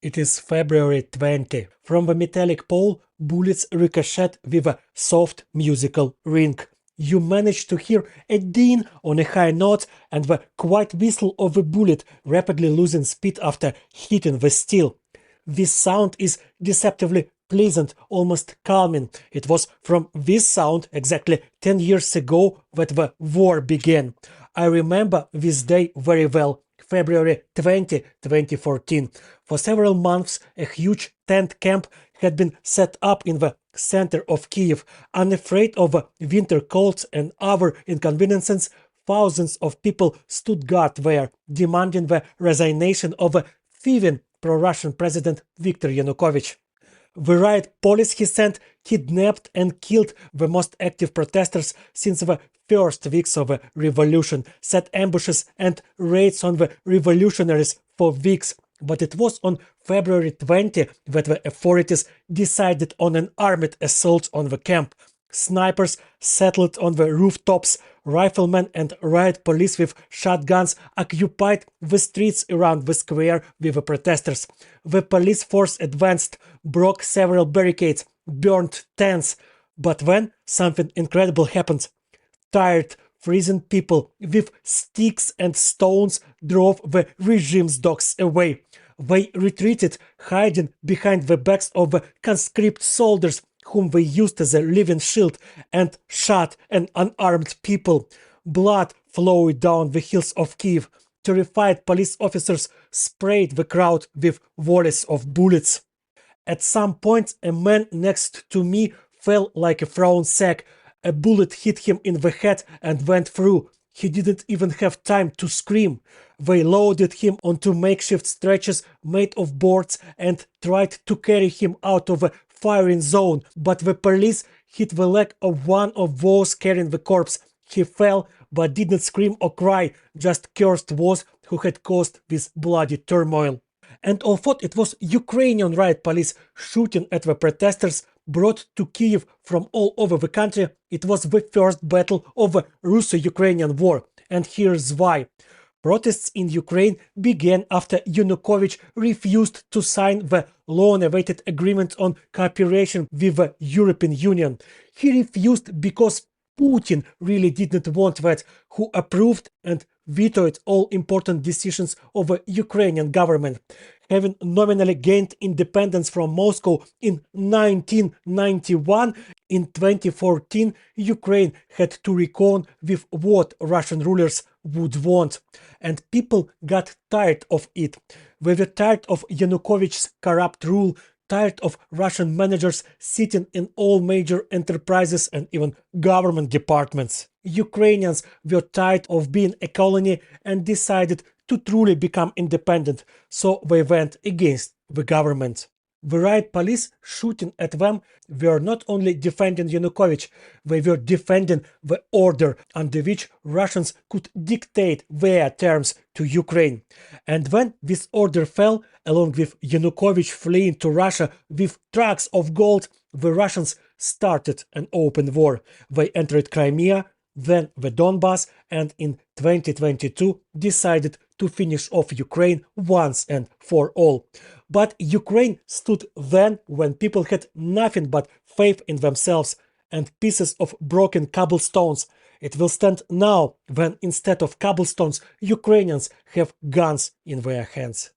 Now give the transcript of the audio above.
It is February 20. From the metallic pole, bullets ricochet with a soft musical ring. You manage to hear a ding on a high note and the quiet whistle of a bullet rapidly losing speed after hitting the steel. This sound is deceptively pleasant, almost calming. It was from this sound exactly 10 years ago that the war began. I remember this day very well. February 20, 2014. For several months, a huge tent camp had been set up in the center of Kyiv. Unafraid of the winter colds and other inconveniences, thousands of people stood guard there, demanding the resignation of the thieving pro-Russian president Viktor Yanukovych. The riot police he sent kidnapped and killed the most active protesters since the first weeks of the revolution, set ambushes and raids on the revolutionaries for weeks. But it was on February 20 that the authorities decided on an armed assault on the camp. Snipers settled on the rooftops, riflemen and riot police with shotguns occupied the streets around the square with the protesters. The police force advanced, broke several barricades, burned tents. But then something incredible happened. Tired, freezing people with sticks and stones drove the regime's dogs away. They retreated, hiding behind the backs of the conscript soldiers whom they used as a living shield, and shot an unarmed people. Blood flowed down the hills of Kyiv. Terrified police officers sprayed the crowd with volleys of bullets. At some point, a man next to me fell like a thrown sack. A bullet hit him in the head and went through. He didn't even have time to scream. They loaded him onto makeshift stretchers made of boards and tried to carry him out of the firing zone, but the police hit the leg of one of those carrying the corpse. He fell, but didn't scream or cry, just cursed those who had caused this bloody turmoil. And although it was Ukrainian riot police shooting at the protesters brought to Kyiv from all over the country, it was the first battle of the Russo-Ukrainian war. And here's why. Protests in Ukraine began after Yanukovych refused to sign the long-awaited agreement on cooperation with the European Union. He refused because Putin really didn't want that, who approved and vetoed all important decisions of the Ukrainian government. Having nominally gained independence from Moscow in 1991, in 2014 Ukraine had to reckon with what Russian rulers would want. And people got tired of it. They were tired of Yanukovych's corrupt rule, tired of Russian managers sitting in all major enterprises and even government departments. Ukrainians were tired of being a colony and decided to truly become independent, so they went against the government. The riot police shooting at them were not only defending Yanukovych, they were defending the order under which Russians could dictate their terms to Ukraine. And when this order fell, along with Yanukovych fleeing to Russia with trucks of gold, the Russians started an open war. They entered Crimea, then the Donbass, and in 2022 decided to finish off Ukraine once and for all. But Ukraine stood then when people had nothing but faith in themselves and pieces of broken cobblestones. It will stand now when instead of cobblestones Ukrainians have guns in their hands.